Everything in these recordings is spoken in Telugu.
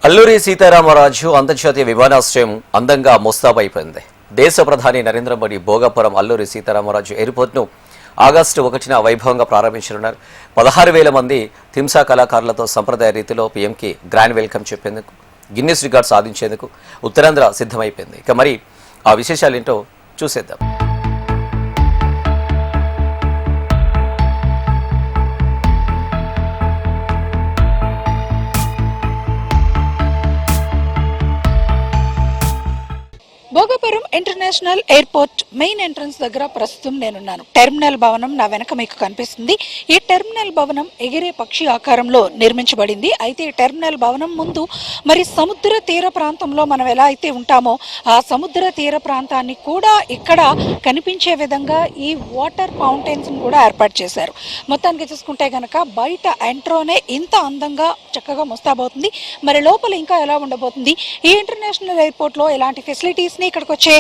అల్లూరి సీతారామరాజు అంతర్జాతీయ విమానాశ్రయం అందంగా ముస్తాబైపోయింది. దేశ ప్రధాని నరేంద్ర మోడీ భోగాపురం అల్లూరి సీతారామరాజు ఎయిర్పోర్ట్ను ఆగస్టు 1న వైభవంగా ప్రారంభించనున్నారు. 16,000 మంది థింసా కళాకారులతో సంప్రదాయ రీతిలో పీఎంకి గ్రాండ్ వెల్కమ్ చెప్పేందుకు, గిన్నిస్ రికార్డ్ సాధించేందుకు ఉత్తరాంధ్ర సిద్ధమైపోయింది. ఇక మరి ఆ విశేషాలేంటో చూసేద్దాం. Bhogapuram international airport main entrance దగ్గర ప్రస్తుతం నేనున్నాను. టెర్మినల్ భవనం నా వెనక మీకు కనిపిస్తుంది. ఈ టెర్మినల్ భవనం ఎగిరే పక్షి ఆకారంలో నిర్మించబడింది. అయితే ఈ టెర్మినల్ భవనం ముందు మరి సముద్ర తీర ప్రాంతంలో మనం ఎలా అయితే ఉంటామో ఆ సముద్ర తీర ప్రాంతాన్ని కూడా ఇక్కడ కనిపించే విధంగా ఈ వాటర్ ఫౌంటైన్స్ కూడా ఏర్పాటు చేశారు. మొత్తానికి చూసుకుంటే గనక బయట ఎంట్రోనే ఇంత అందంగా చక్కగా ముస్తాబవుతుంది. మరి లోపల ఇంకా ఎలా ఉండబోతుంది, ఈ ఇంటర్నేషనల్ ఎయిర్పోర్ట్లో ఎలాంటి ఫెసిలిటీస్ ఇక్కడికి వచ్చే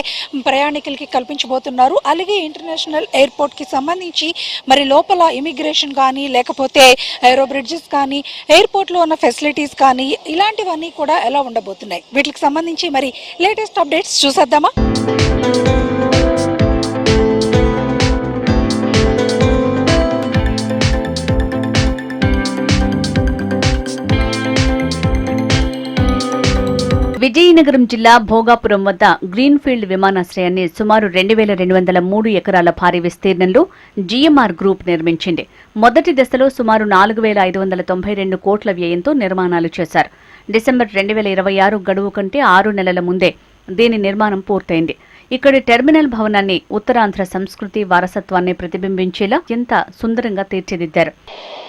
ప్రయాణికులకి కల్పించబోతున్నారు. అలాగే ఇంటర్నేషనల్ ఎయిర్పోర్ట్ కి సంబంధించి మరి లోపల ఇమిగ్రేషన్ కానీ లేకపోతే ఏరో బ్రిడ్జెస్ కానీ ఎయిర్పోర్ట్ లో ఉన్న ఫెసిలిటీస్ కానీ ఇలాంటివన్నీ కూడా ఎలా ఉండబోతున్నాయి, వీటికి సంబంధించి మరి లేటెస్ట్ అప్డేట్స్ చూసేద్దామా. విజయనగరం జిల్లా భోగాపురం వద్ద గ్రీన్ఫీల్డ్ విమానాశ్రయాన్ని సుమారు 2,203 ఎకరాల భారీ విస్తీర్ణంలో జీఎంఆర్ గ్రూప్ నిర్మించింది. మొదటి దశలో సుమారు 4,592 కోట్ల వ్యయంతో నిర్మాణాలు చేశారు. డిసెంబర్ 2026 గడువు కంటే 6 నెలల ముందే దీని నిర్మాణం పూర్తయింది. ఇక్కడి టెర్మినల్ భవనాన్ని ఉత్తరాంధ్ర సంస్కృతి వారసత్వాన్ని ప్రతిబింబించేలా ఎంత సుందరంగా తీర్చిదిద్దారు.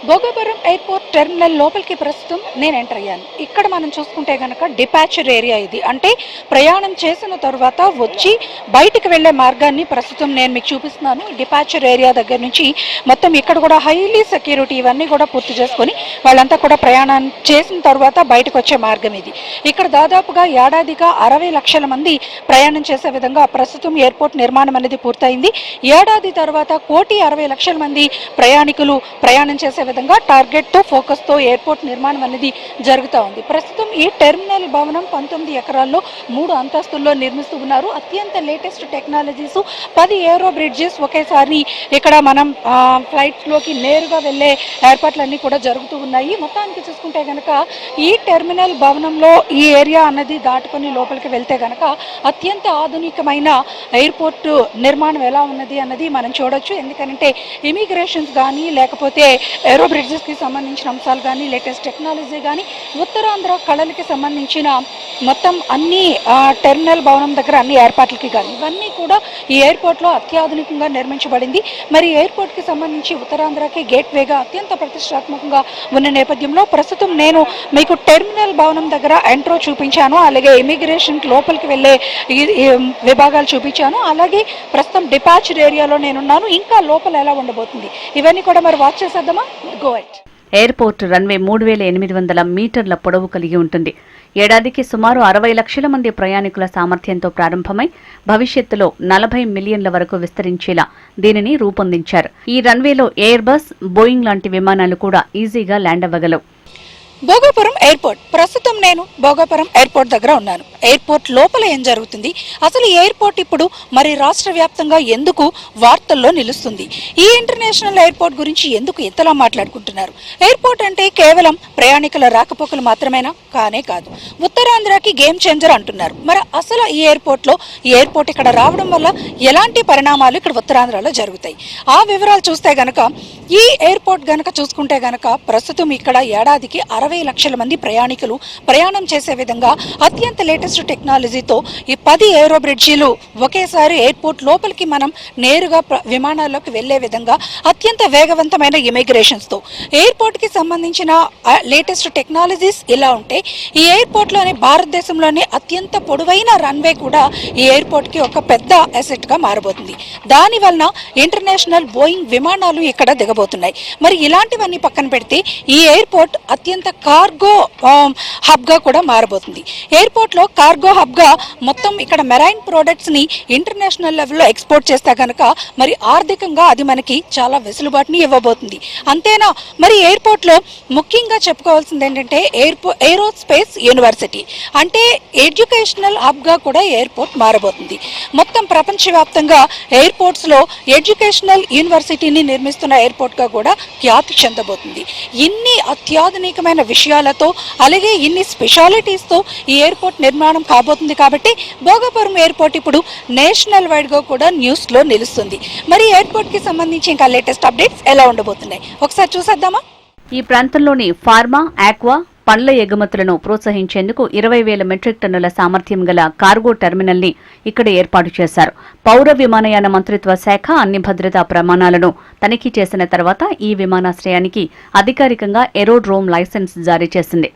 భోగాపురం ఎయిర్పోర్ట్ టెర్మినల్ లోపలికి ప్రస్తుతం నేను ఎంటర్ అయ్యాను. ఇక్కడ మనం చూసుకుంటే గనక డిపాచర్ ఏరియా ఇది, అంటే ప్రయాణం చేసిన తర్వాత వచ్చి బయటికి వెళ్లే మార్గాన్ని ప్రస్తుతం నేను మీకు చూపిస్తున్నాను. డిపాచర్ ఏరియా దగ్గర నుంచి మొత్తం ఇక్కడ కూడా హైలీ సెక్యూరిటీ ఇవన్నీ కూడా పూర్తి చేసుకుని వాళ్ళంతా కూడా ప్రయాణం చేసిన తర్వాత బయటకు వచ్చే మార్గం ఇది. ఇక్కడ దాదాపుగా ఏడాదిగా 60 లక్షల మంది ప్రయాణం చేసే విధంగా ప్రస్తుతం ఎయిర్పోర్ట్ నిర్మాణం అనేది పూర్తయింది. ఏడాది తర్వాత 1,60,00,000 మంది ప్రయాణికులు ప్రయాణం చేసే విధంగా టార్గెట్ తో ఫోకస్ తో ఎయిర్పోర్ట్ నిర్మాణం అనేది జరుగుతూ ఉంది. ప్రస్తుతం ఈ టెర్మినల్ భవనం 19 ఎకరాల్లో 3 అంతస్తుల్లో నిర్మిస్తూ ఉన్నారు. అత్యంత లేటెస్ట్ టెక్నాలజీస్, 10 ఏరో బ్రిడ్జెస్ ఒకేసారి ఇక్కడ మనం ఫ్లైట్స్ లోకి నేరుగా వెళ్లే ఏర్పాట్లన్నీ కూడా జరుగుతూ ఉన్నాయి. మొత్తానికి చూసుకుంటే గనక ఈ టెర్మినల్ భవనంలో ఈ ఏరియా అన్నది దాటుకొని లోపలికి వెళ్తే గనక అత్యంత ఆధునికమైన ఎయిర్పోర్ట్ నిర్మాణం ఎలా ఉన్నది అన్నది మనం చూడొచ్చు. ఎందుకంటే ఇమిగ్రేషన్స్ కానీ లేకపోతే ఏరో బ్రిడ్జెస్ కి సంబంధించిన అంశాలు కానీ లేటెస్ట్ టెక్నాలజీ కానీ ఉత్తరాంధ్ర కళలకి సంబంధించిన మొత్తం అన్ని టెర్మినల్ భవనం దగ్గర అన్ని ఏర్పాట్లకి కానీ ఇవన్నీ కూడా ఈ ఎయిర్పోర్ట్ లో అత్యాధునికంగా నిర్మించబడింది. మరి ఎయిర్పోర్ట్ కి సంబంధించి ఉత్తరాంధ్రకి గేట్ వేగా అత్యంత ప్రతిష్టాత్మకంగా ఉన్న నేపథ్యంలో ప్రస్తుతం నేను మీకు టెర్మినల్ భవనం దగ్గర ఎంట్రో చూపించాను. అలాగే ఇమిగ్రేషన్ లోపలికి వెళ్లే విభాగాలు చూపించాను. అలాగే ప్రస్తుతం డిపాచర్ ఏరియాలో నేనున్నాను. ఇంకా లోపల ఎలా ఉండబోతుంది ఇవన్నీ కూడా మరి వాచ్ చేసేద్దామా. Go at. ఎయిర్పోర్ట్ రన్వే 3,800 మీటర్ల పొడవు కలిగి ఉంటుంది. ఏడాదికి సుమారు 60 లక్షల మంది ప్రయాణికుల సామర్థ్యంతో ప్రారంభమై భవిష్యత్తులో 40 మిలియన్ల వరకు విస్తరించేలా దీనిని రూపొందించారు. ఈ రన్వేలో ఎయిర్ బస్, బోయింగ్ లాంటి విమానాలు కూడా ఈజీగా ల్యాండ్ అవ్వగలవు. భోగాపురం ఎయిర్పోర్ట్, ప్రస్తుతం నేను భోగాపురం ఎయిర్పోర్ట్ దగ్గర ఉన్నాను. ఎయిర్పోర్ట్ లోపల ఏం జరుగుతుంది, అసలు ఎయిర్పోర్ట్ ఇప్పుడు మరి రాష్ట్ర వ్యాప్తంగా ఎందుకు వార్తల్లో నిలుస్తుంది, ఈ ఇంటర్నేషనల్ ఎయిర్పోర్ట్ గురించి ఎందుకు ఎంతలా మాట్లాడుకుంటున్నారు, ఎయిర్పోర్ట్ అంటే కేవలం ప్రయాణికుల రాకపోకలు మాత్రమేనా? కానే కాదు, ఉత్తరాంధ్రకి గేమ్ చేంజర్ అంటున్నారు. మరి అసలు ఈ ఎయిర్పోర్ట్ ఇక్కడ రావడం వల్ల ఎలాంటి పరిణామాలు ఇక్కడ ఉత్తరాంధ్రలో జరుగుతాయి, ఆ వివరాలు చూస్తే గనక ఈ ఎయిర్పోర్ట్ గనక చూసుకుంటే గనక ప్రస్తుతం ఇక్కడ ఏడాదికి 60 లక్షల మంది ప్రయాణికులు ప్రయాణం చేసే విధంగా అత్యంత లేటెస్ట్ టెక్నాలజీతో ఈ 10 ఏరో బ్రిడ్జీలు ఒకేసారి ఎయిర్పోర్ట్ లోపలికి మనం నేరుగా విమానాల్లోకి వెళ్లే విధంగా అత్యంత వేగవంతమైన ఇమిగ్రేషన్స్ తో ఎయిర్పోర్ట్ కి సంబంధించిన లేటెస్ట్ టెక్నాలజీస్ ఇలా ఉంటే ఈ ఎయిర్పోర్ట్ లోని భారతదేశంలోని అత్యంత పొడవైన రన్వే కూడా ఈ ఎయిర్పోర్ట్ కి ఒక పెద్ద అసెట్ గా మారబోతుంది. దాని వలన ఇంటర్నేషనల్ బోయింగ్ విమానాలు ఇక్కడ దిగబోతున్నాయి. మరి ఇలాంటివన్నీ పక్కన పెడితే ఈ ఎయిర్పోర్ట్ అత్యంత కార్గో హబ్గా కూడా మారబోతుంది. ఎయిర్పోర్ట్లో కార్గో హబ్గా మొత్తం ఇక్కడ మెరైన్ ప్రోడక్ట్స్ని ఇంటర్నేషనల్ లెవెల్లో ఎక్స్పోర్ట్ చేస్తే కనుక మరి ఆర్థికంగా అది మనకి చాలా వెసులుబాటుని ఇవ్వబోతుంది. అంతేనా, మరి ఎయిర్పోర్ట్లో ముఖ్యంగా చెప్పుకోవాల్సింది ఏంటంటే ఏరోస్పేస్ యూనివర్సిటీ అంటే ఎడ్యుకేషనల్ హబ్గా కూడా ఎయిర్పోర్ట్ మారబోతుంది. మొత్తం ప్రపంచవ్యాప్తంగా ఎయిర్పోర్ట్స్లో ఎడ్యుకేషనల్ యూనివర్సిటీని నిర్మిస్తున్న ఎయిర్పోర్ట్గా కూడా ఖ్యాతి చెందబోతుంది. ఇన్ని అత్యాధునికమైన విషయాలతో అలాగే ఇన్ని స్పెషాలిటీస్తో ఈ ఎయిర్పోర్ట్ నిర్మాణం కాబోతుంది కాబట్టి భోగాపురం ఎయిర్పోర్ట్ ఇప్పుడు నేషనల్ వైడ్గా కూడా న్యూస్లో నిలుస్తుంది. మరి ఎయిర్పోర్ట్కి సంబంధించి ఇంకా లేటెస్ట్ అప్డేట్స్ ఎలా ఉండబోతున్నాయి ఒకసారి చూసేద్దామా. ఈ ప్రాంతంలోని ఫార్మా, ఆక్వా, పండ్ల ఎగుమతులను ప్రోత్సహించేందుకు 20,000 మెట్రిక్ టన్నుల సామర్థ్యం గల కార్గో టెర్మినల్ ని ఇక్కడ ఏర్పాటు చేశారు. పౌర విమానయాన మంత్రిత్వ శాఖ అన్ని భద్రతా ప్రమాణాలను తనిఖీ చేసిన తర్వాత ఈ విమానాశ్రయానికి అధికారికంగా ఏరోడ్రోమ్ లైసెన్స్ జారీ చేసింది.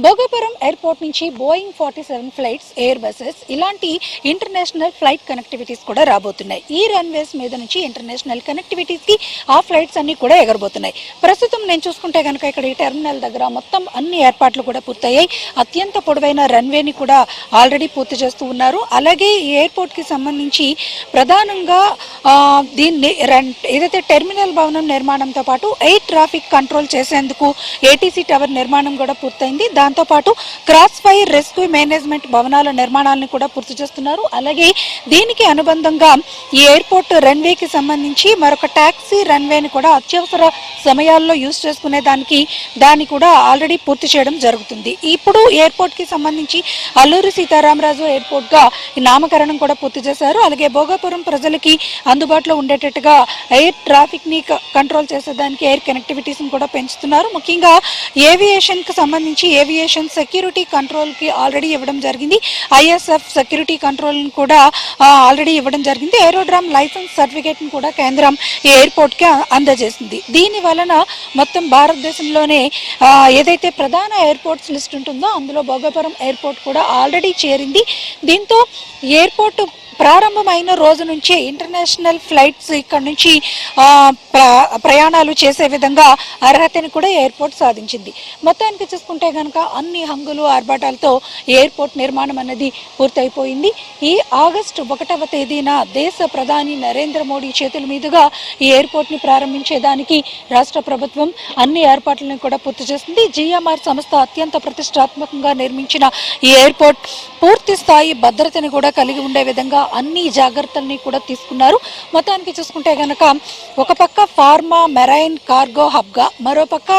భోగాపురం ఎయిర్పోర్ట్ నుంచి బోయింగ్ 47 ఫ్లైట్స్, ఎయిర్ బసెస్ ఇలాంటి ఇంటర్నేషనల్ ఫ్లైట్ కనెక్టివిటీస్ కూడా రాబోతున్నాయి. ఈ రన్వేస్ మీద నుంచి ఇంటర్నేషనల్ కనెక్టివిటీస్కి ఆ ఫ్లైట్స్ అన్ని కూడా ఎగరబోతున్నాయి. ప్రస్తుతం నేను చూసుకుంటే కనుక ఇక్కడ ఈ టెర్మినల్ దగ్గర మొత్తం అన్ని ఏర్పాట్లు కూడా పూర్తయ్యాయి. అత్యంత పొడవైన రన్వేని కూడా ఆల్రెడీ పూర్తి చేస్తూ ఉన్నారు. అలాగే ఈ ఎయిర్పోర్ట్కి సంబంధించి ప్రధానంగా దీన్ని ఏదైతే టెర్మినల్ భవనం నిర్మాణంతో పాటు ఎయిర్ ట్రాఫిక్ కంట్రోల్ చేసేందుకు ఏటీసీ టవర్ నిర్మాణం కూడా పూర్తయింది. దాంతోపాటు క్రాస్ ఫైర్ రెస్క్యూ మేనేజ్మెంట్ భవనాల నిర్మాణాలను కూడా పూర్తి చేస్తున్నారు. అలాగే దీనికి అనుబంధంగా ఈ ఎయిర్పోర్ట్ రన్వేకి సంబంధించి మరొక టాక్సీ రన్వేని కూడా అత్యవసర సమయాల్లో యూజ్ చేసుకునే దాన్ని కూడా ఆల్రెడీ పూర్తి చేయడం జరుగుతుంది. ఇప్పుడు ఎయిర్పోర్ట్కి సంబంధించి అల్లూరి సీతారామరాజు ఎయిర్పోర్ట్గా ఈ నామకరణం కూడా పూర్తి చేశారు. అలాగే భోగాపురం ప్రజలకి అందుబాటులో ఉండేటట్టుగా ఎయిర్ ట్రాఫిక్ని కంట్రోల్ చేసేదానికి ఎయిర్ కనెక్టివిటీస్ని కూడా పెంచుతున్నారు. ముఖ్యంగా ఏవియేషన్కి సంబంధించి ఏవియేషన్ సెక్యూరిటీ కంట్రోల్కి ఆల్రెడీ ఇవ్వడం జరిగింది. ఐఎస్ఎఫ్ సెక్యూరిటీ కంట్రోల్ని కూడా ఆల్రెడీ ఇవ్వడం జరిగింది. ఏరోడ్రామ్ లైసెన్స్ సర్టిఫికేట్ని కూడా కేంద్రం ఈ ఎయిర్పోర్ట్కి అందజేసింది. దీని వలన మొత్తం భారతదేశంలోనే ఏదైతే ప్రధాన ఎయిర్పోర్ట్స్ లిస్ట్ ఉంటుందో అందులో భోగాపురం ఎయిర్పోర్ట్ కూడా ఆల్రెడీ చేరింది. దీంతో ఎయిర్పోర్ట్ ప్రారంభమైన రోజు నుంచే ఇంటర్నేషనల్ ఫ్లైట్స్ ఇక్కడ నుంచి ప్రయాణాలు చేసే విధంగా అర్హతని కూడా ఎయిర్పోర్ట్ సాధించింది. మొత్తానికి చూసుకుంటే కనుక అన్ని హంగులు ఆర్భాటాలతో ఎయిర్పోర్ట్ నిర్మాణం అనేది పూర్తయిపోయింది. ఈ ఆగస్టు 1వ తేదీన దేశ ప్రధాని నరేంద్ర మోడీ చేతుల మీదుగా ఈ ఎయిర్పోర్ట్ని ప్రారంభించేదానికి రాష్ట్ర ప్రభుత్వం అన్ని ఏర్పాట్లను కూడా పూర్తి చేస్తుంది. జిఎంఆర్ సంస్థ అత్యంత ప్రతిష్టాత్మకంగా నిర్మించిన ఈ ఎయిర్పోర్ట్ పూర్తి స్థాయి భద్రతని కూడా కలిగి ఉండే విధంగా అన్ని జాగ్రత్తల్ని కూడా తీసుకున్నారు. మొత్తానికి చూసుకుంటే కనుక ఒక పక్క ఫార్మా, మెరైన్, కార్గో హబ్గా, మరో పక్క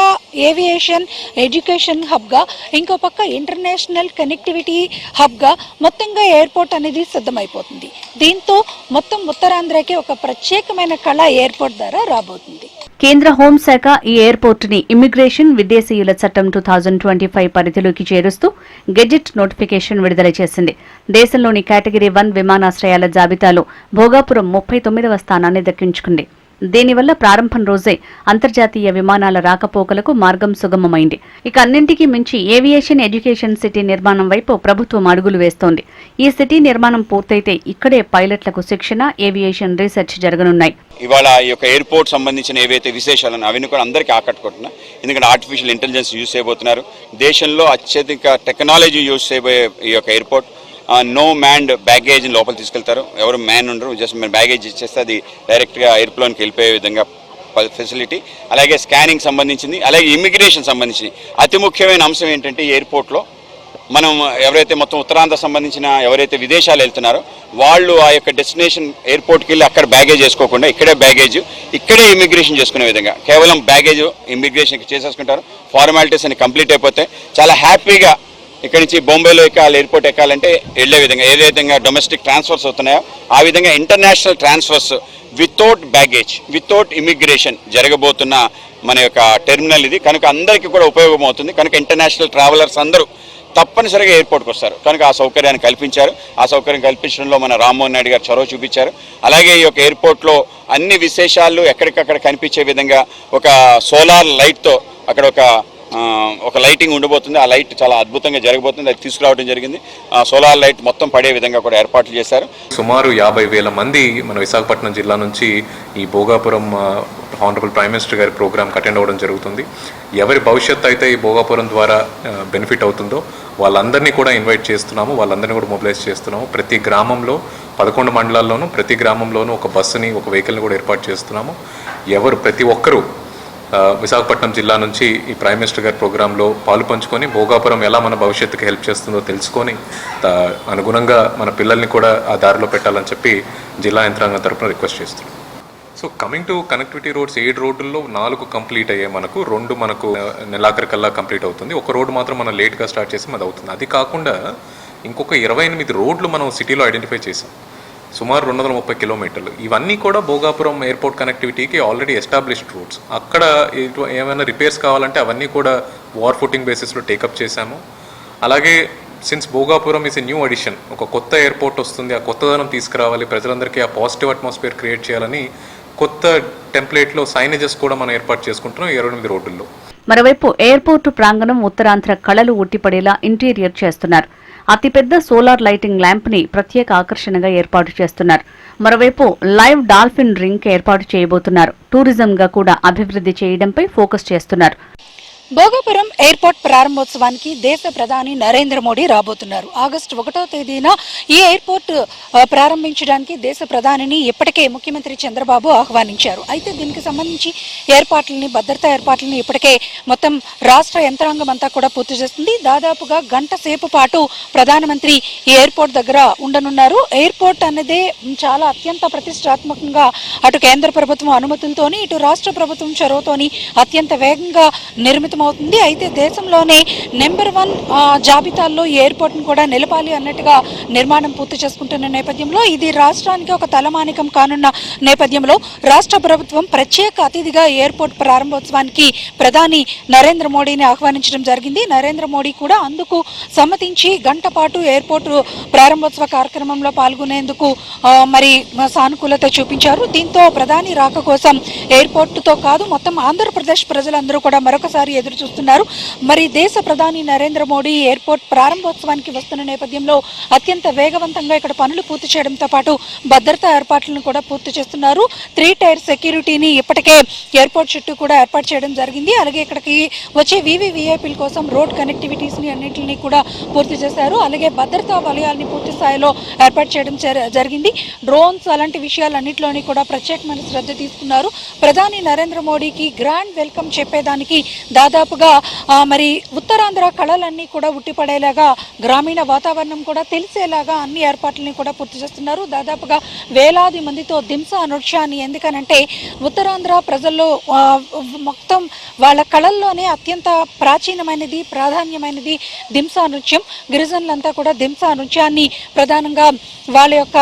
ఏవియేషన్, ఎడ్యుకేషన్ హబ్గా, ఇంకో పక్క ఇంటర్నేషనల్ కనెక్టివిటీ హబ్గా మొత్తంగా ఎయిర్పోర్ట్ అనేది సిద్ధమైపోతుంది. దీంతో మొత్తం ఉత్తరాంధ్రకి ఒక ప్రత్యేకమైన కళ ఎయిర్పోర్ట్ ద్వారా రాబోతుంది. కేంద్ర హోంశాఖ ఈ ఎయిర్పోర్టుని ఇమ్మిగ్రేషన్, విదేశీయుల చట్టం 2025 పరిధిలోకి చేరుస్తూ గెజెట్ నోటిఫికేషన్ విడుదల చేసింది. దేశంలోని కేటగిరీ 1 విమానాశ్రయాల జాబితాలో భోగాపురం 39వ స్థానాన్ని దక్కించుకుంది. దీనివల్ల ప్రారంభం రోజే అంతర్జాతీయ విమానాల రాకపోకలకు మార్గం సుగమమైంది. ఇక అన్నింటికీ మించి ఏవియేషన్, ఎడ్యుకేషన్ సిటీ నిర్మాణం వైపు ప్రభుత్వం అడుగులు వేస్తోంది. ఈ సిటీ నిర్మాణం పూర్తయితే ఇక్కడే పైలట్లకు శిక్షణ, ఏవియేషన్ రీసెర్చ్ జరగనున్నాయి. ఇవాళ ఈ యొక్క ఎయిర్పోర్ట్ సంబంధించిన ఏవైతే విశేషాలను అవన్నీ కూడా అందరికీ ఆకట్టుకుంటున్నాయి. ఎందుకంటే ఆర్టిఫిషియల్ ఇంటెలిజెన్స్ యూజ్ చేయబోతున్నారు. దేశంలో అత్యధిక టెక్నాలజీ యూజ్ చేయబోయే ఈ యొక్క ఎయిర్పోర్ట్ నో మ్యాన్డ్ బ్యాగేజ్ లోపల తీసుకెళ్తారు. ఎవరు మ్యాన్ ఉండరు. జస్ట్ మీరు బ్యాగేజ్ ఇచ్చేస్తే అది డైరెక్ట్గా ఎయిర్ప్లేన్కి వెళ్ళిపోయే విధంగా ఫెసిలిటీ. అలాగే స్కానింగ్ సంబంధించింది, అలాగే ఇమిగ్రేషన్ సంబంధించింది. అతి ముఖ్యమైన అంశం ఏంటంటే ఈ ఎయిర్పోర్ట్లో మనం ఎవరైతే మొత్తం ఉత్తరాంధ్ర సంబంధించిన ఎవరైతే విదేశాలు వెళ్తున్నారో వాళ్ళు ఆ యొక్క డెస్టినేషన్ ఎయిర్పోర్ట్కి వెళ్ళి అక్కడ బ్యాగేజ్ వేసుకోకుండా ఇక్కడే ఇమిగ్రేషన్ చేసుకునే విధంగా కేవలం బ్యాగేజ్ ఇమిగ్రేషన్కి చేసేసుకుంటారు. ఫార్మాలిటీస్ అని కంప్లీట్ అయిపోతే చాలా హ్యాపీగా ఇక్కడ నుంచి బొంబాయిలో ఎక్కాలి, ఎయిర్పోర్ట్ ఎక్కాలంటే వెళ్లే విధంగా ఏ విధంగా డొమెస్టిక్ ట్రాన్స్ఫర్స్ అవుతున్నాయో ఆ విధంగా international transfers without baggage, without immigration జరగబోతున్న మన యొక్క టెర్మినల్ ఇది. కనుక అందరికీ కూడా ఉపయోగం అవుతుంది. కనుక ఇంటర్నేషనల్ ట్రావెలర్స్ అందరూ తప్పనిసరిగా ఎయిర్పోర్ట్కి వస్తారు. కనుక ఆ సౌకర్యాన్ని కల్పించారు. ఆ సౌకర్యం కల్పించడంలో మన రామ్మోహన్ నాయుడు గారు చొరవ చూపించారు. అలాగే ఈ యొక్క ఎయిర్పోర్ట్లో అన్ని విశేషాలు ఎక్కడికక్కడ కనిపించే విధంగా ఒక సోలార్ లైట్తో అక్కడ ఒక ఒక లైటింగ్ ఉండబోతుంది. ఆ లైట్ చాలా అద్భుతంగా జరగబోతుంది. అది తీసుకురావడం జరిగింది. సోలార్ లైట్ మొత్తం పడే విధంగా కూడా ఏర్పాట్లు చేశారు. సుమారు 50,000 మంది మన విశాఖపట్నం జిల్లా నుంచి ఈ భోగాపురం హానరబుల్ ప్రైమ్ మినిస్టర్ గారి ప్రోగ్రామ్కి అటెండ్ అవ్వడం జరుగుతుంది. ఎవరి భవిష్యత్తు అయితే ఈ భోగాపురం ద్వారా బెనిఫిట్ అవుతుందో వాళ్ళందరినీ కూడా ఇన్వైట్ చేస్తున్నాము, వాళ్ళందరినీ కూడా మొబిలైజ్ చేస్తున్నాము. ప్రతి గ్రామంలో 11 మండలాల్లోనూ ప్రతి గ్రామంలోనూ ఒక బస్సుని, ఒక వెహికల్ని కూడా ఏర్పాటు చేస్తున్నాము. ప్రతి ఒక్కరూ విశాఖపట్నం జిల్లా నుంచి ఈ ప్రైమ్ మినిస్టర్ గారి ప్రోగ్రాంలో పాలు పంచుకొని భోగాపురం ఎలా మన భవిష్యత్తుకి హెల్ప్ చేస్తుందో తెలుసుకొని అనుగుణంగా మన పిల్లల్ని కూడా ఆ దారిలో పెట్టాలని చెప్పి జిల్లా యంత్రాంగం తరఫున రిక్వెస్ట్ చేస్తున్నాం. So coming to connectivity roads, 7 రోడ్లలో 4 కంప్లీట్ అయ్యాయి. 2 మనకు నెలాఖరికల్లా కంప్లీట్ అవుతుంది. ఒక రోడ్డు మాత్రం మనం లేట్గా స్టార్ట్ చేసి అది అవుతుంది. అది కాకుండా ఇంకొక 28 రోడ్లు మనం సిటీలో ఐడెంటిఫై చేసాం, సుమారు 230 కిలోమీటర్లు. ఇవన్నీ కూడా భోగాపురం ఎయిర్పోర్ట్ కనెక్టివిటీకి ఆల్రెడీ ఎస్టాబ్లిష్డ్ రూట్స్. అక్కడ ఏమైనా రిపేర్స్ కావాలంటే అవన్నీ కూడా వార్ ఫుటింగ్ బేసిస్లో టేకప్ చేశాము. అలాగే since Bhogapuram is a new addition, ఒక కొత్త ఎయిర్పోర్ట్ వస్తుంది, ఆ కొత్తదనం తీసుకురావాలి, ప్రజలందరికీ ఆ పాజిటివ్ అట్మాస్ఫియర్ క్రియేట్ చేయాలని కొత్త టెంప్లెట్లో సైనేజెస్ కూడా మనం ఏర్పాటు చేసుకుంటున్నాం 28 రోడ్లలో. మరోవైపు ఎయిర్పోర్టు ప్రాంగణం ఉత్తరాంధ్ర కళలు ఉట్టిపడేలా ఇంటీరియర్ చేస్తున్నారు. అతిపెద్ద సోలార్ లైటింగ్ ల్యాంప్ ని ప్రత్యేక ఆకర్షణగా ఏర్పాటు చేస్తున్నారు. మరోవైపు లైవ్ డాల్ఫిన్ రింగ్ ఏర్పాటు చేయబోతున్నారు. టూరిజంగా కూడా అభివృద్ధి చేయడంపై ఫోకస్ చేస్తున్నారు. భోగాపురం ఎయిర్పోర్ట్ ప్రారంభోత్సవానికి దేశ ప్రధాని నరేంద్ర మోడీ రాబోతున్నారు. ఆగస్టు 1వ తేదీన ఈ ఎయిర్పోర్ట్ ప్రారంభించడానికి దేశ ప్రధానిని ఇప్పటికే ముఖ్యమంత్రి చంద్రబాబు ఆహ్వానించారు. అయితే దీనికి సంబంధించి భద్రతా ఏర్పాట్లని ఇప్పటికే మొత్తం రాష్ట్ర యంత్రాంగం అంతా కూడా పూర్తి చేస్తుంది. దాదాపుగా గంట సేపు పాటు ప్రధానమంత్రి ఈ ఎయిర్పోర్ట్ దగ్గర ఉండనున్నారు. ఎయిర్పోర్ట్ అనేది చాలా అత్యంత ప్రతిష్టాత్మకంగా అటు కేంద్ర ప్రభుత్వం అనుమతులతోని, ఇటు రాష్ట్ర ప్రభుత్వం చొరవతోని అత్యంత వేగంగా నిర్మితం అవుతుంది. అయితే దేశంలోనే నెంబర్ 1 జాబితాల్లో ఈ ఎయిర్పోర్ట్ ను కూడా నిలపాలి అన్నట్టుగా నిర్మాణం పూర్తి చేసుకుంటున్న నేపథ్యంలో, ఇది రాష్ట్రానికి ఒక తలమానికం కానున్న నేపథ్యంలో రాష్ట్ర ప్రభుత్వం ప్రత్యేక అతిథిగా ఎయిర్పోర్ట్ ప్రారంభోత్సవానికి ప్రధాని నరేంద్ర మోడీని ఆహ్వానించడం జరిగింది. నరేంద్ర మోడీ కూడా అందుకు సమ్మతించి గంట పాటు ఎయిర్పోర్ట్ ప్రారంభోత్సవ కార్యక్రమంలో పాల్గొనేందుకు మరి సానుకూలత చూపించారు. దీంతో ప్రధాని రాక కోసం ఎయిర్పోర్టుతో కాదు మొత్తం ఆంధ్రప్రదేశ్ ప్రజలందరూ కూడా మరొకసారి ఎదురు చూస్తున్నారు. మరి దేశ ప్రధాని నరేంద్ర మోడీ ఎయిర్పోర్ట్ ప్రారంభోత్సవానికి వస్తున్న నేపథ్యంలో అత్యంత వేగవంతంగా ఇక్కడ పనులు పూర్తి చేయడంతో పాటు భద్రతా ఏర్పాట్లను కూడా పూర్తి చేస్తున్నారు. 3 టైర్ సెక్యూరిటీని ఇప్పటికే ఎయిర్పోర్ట్ చుట్టూ కూడా ఏర్పాటు చేయడం జరిగింది. అలాగే ఇక్కడికి వచ్చే వివిఐపీల కోసం రోడ్ కనెక్టివిటీస్ ని అన్నింటినీ కూడా పూర్తి చేశారు. అలాగే భద్రతా వలయాల్ని పూర్తి స్థాయిలో ఏర్పాటు చేయడం జరిగింది. డ్రోన్స్ అలాంటి విషయాలన్నింటిలోని కూడా ప్రత్యేకమైన శ్రద్ధ తీసుకున్నారు. ప్రధాని నరేంద్ర మోడీకి గ్రాండ్ వెల్కమ్ చెప్పేదానికి దాదాపుగా మరి ఉత్తరాంధ్ర కళలన్నీ కూడా ఉట్టిపడేలాగా, గ్రామీణ వాతావరణం కూడా తెలిసేలాగా అన్ని ఏర్పాట్లని కూడా పూర్తి చేస్తున్నారు. దాదాపుగా వేలాది మందితో దింసా నృత్యాన్ని, ఎందుకనంటే ఉత్తరాంధ్ర ప్రజల్లో మొత్తం వాళ్ళ కళల్లోనే అత్యంత ప్రాచీనమైనది, ప్రాధాన్యమైనది దింసా నృత్యం. గిరిజనులంతా కూడా దింసా నృత్యాన్ని ప్రధానంగా వాళ్ళ యొక్క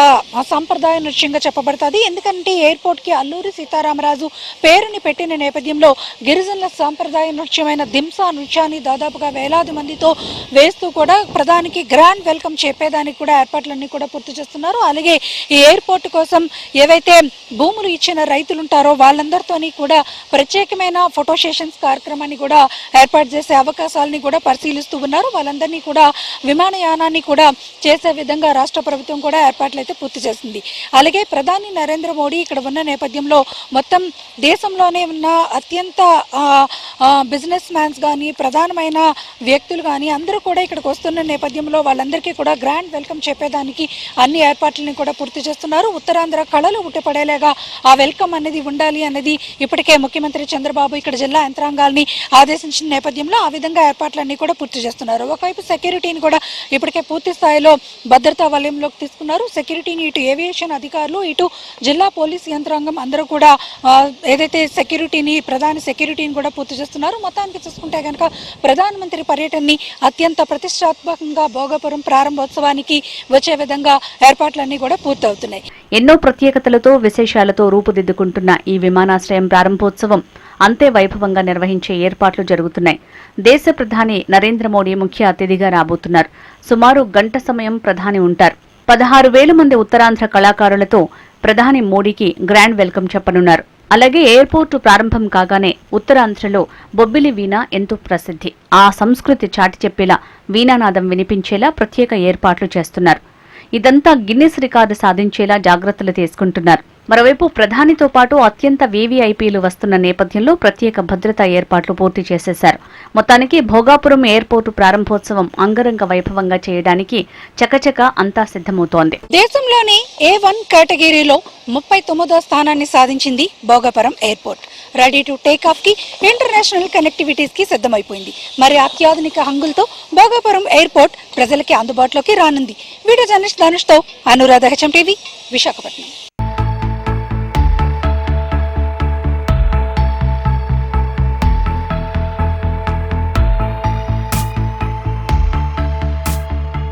సంప్రదాయ నృత్యంగా చెప్పబడుతుంది. ఎందుకంటే ఎయిర్పోర్ట్కి అల్లూరి సీతారామరాజు పేరుని పెట్టిన నేపథ్యంలో గిరిజనుల సాంప్రదాయ నృత్యమైన దింసా నృత్యాన్ని దాదాపుగా వేలాది మందితో వేస్తూ కూడా ప్రధానికి గ్రాండ్ వెల్కమ్ చెప్పేదానికి కూడా ఏర్పాట్లన్నీ కూడా పూర్తి చేస్తున్నారు. అలాగే ఈ ఎయిర్పోర్ట్ కోసం ఏవైతే భూములు ఇచ్చిన రైతులు ఉంటారో వాళ్ళందరితోని కూడా ప్రత్యేకమైన ఫోటో సెషన్స్ కార్యక్రమాన్ని కూడా ఏర్పాటు చేసే అవకాశాలని కూడా పరిశీలిస్తూ ఉన్నారు. వాళ్ళందరినీ కూడా విమానయానాన్ని కూడా చేసే విధంగా రాష్ట్ర ప్రభుత్వం కూడా ఏర్పాట్లు అయితే పూర్తి చేసింది. అలాగే ప్రధాని నరేంద్ర మోడీ ఇక్కడ ఉన్న నేపథ్యంలో మొత్తం దేశంలోనే ఉన్న అత్యంత బిజినెస్ మ్యాన్స్ కానీ, ప్రధానమైన వ్యక్తులు కానీ అందరూ కూడా ఇక్కడికి వస్తున్న నేపథ్యంలో వాళ్ళందరికీ కూడా గ్రాండ్ వెల్కమ్ చెప్పేదానికి అన్ని ఏర్పాట్లని కూడా పూర్తి చేస్తున్నారు. ఉత్తరాంధ్ర కళలు ఉట్టిపడేలాగా ఆ వెల్కమ్ అనేది ఉండాలి అనేది ఇప్పటికే ముఖ్యమంత్రి చంద్రబాబు ఇక్కడ జిల్లా యంత్రాంగాల్ని ఆదేశించిన నేపథ్యంలో ఆ విధంగా ఏర్పాట్లన్నీ కూడా పూర్తి చేస్తున్నారు. ఒకవైపు సెక్యూరిటీని కూడా ఇప్పటికే పూర్తి స్థాయిలో భద్రతా వలయంలోకి తీసుకున్నారు. సెక్యూరిటీని ఇటు ఏవియేషన్ అధికారులు, ఇటు జిల్లా పోలీస్ యంత్రాంగం అందరూ కూడా ఏదైతే సెక్యూరిటీని, ప్రధాని సెక్యూరిటీని కూడా పూర్తి చేస్తున్నారు. మొత్తానికి చూసుకుంటే కనుక ప్రధానమంత్రి పర్యటనని అత్యంత ప్రతిష్టాత్మకంగా భోగాపురం ప్రారంభోత్సవానికి వచ్చే విధంగా ఏర్పాట్లన్నీ కూడా పూర్తవుతున్నాయి. ఎన్నో ప్రత్యేకతలతో, విశేషాలతో రూపుదిద్దుకుంటున్న ఈ విమానాశ్రయం ప్రారంభోత్సవం అంతే వైభవంగా నిర్వహించే ఏర్పాట్లు జరుగుతున్నాయి. దేశ ప్రధాని నరేంద్ర మోడీ ముఖ్య అతిథిగా రాబోతున్నారు. సుమారు గంట సమయం ప్రధాని ఉంటారు. 16,000 మంది ఉత్తరాంధ్ర కళాకారులతో ప్రధాని మోడీకి గ్రాండ్ వెల్కమ్ చెప్పనున్నారు. అలాగే ఎయిర్పోర్టు ప్రారంభం కాగానే ఉత్తరాంధ్రలో బొబ్బిలి వీణ ఎంతో ప్రసిద్ధి. ఆ సంస్కృతి చాటి చెప్పేలా వీణానాదం వినిపించేలా ప్రత్యేక ఏర్పాట్లు చేస్తున్నారు. ఇదంతా గిన్నిస్ రికార్డు సాధించేలా జాగ్రత్తలు తీసుకుంటున్నారు. మరోవైపు ప్రధానితో పాటు అత్యంత వీవీఐపీలు వస్తున్న నేపథ్యంలో ప్రత్యేక భద్రతా ఏర్పాట్లు పూర్తి చేసేశారు. మొత్తానికి భోగాపురం ఎయిర్పోర్టు ప్రారంభోత్సవం అంగరంగ వైభవంగా చేయడానికి చకచక అంతా సిద్ధమవుతోంది. దేశంలోని A1 కేటగిరీలో 39వ స్థానాన్ని సాధించింది Bhogapuram airport. Ready to take off కి ఇంటర్నేషనల్ కనెక్టివిటీస్ కి సిద్ధమైపోయింది. మరి అత్యాధునిక హంగులతో భోగాపురం ఎయిర్పోర్ట్ ప్రజలకి అందుబాటులోకి రానుంది. వీడియో జర్నలిస్ట్ ధనుష్తో అనురాధ, HM టీవీ, విశాఖపట్నం.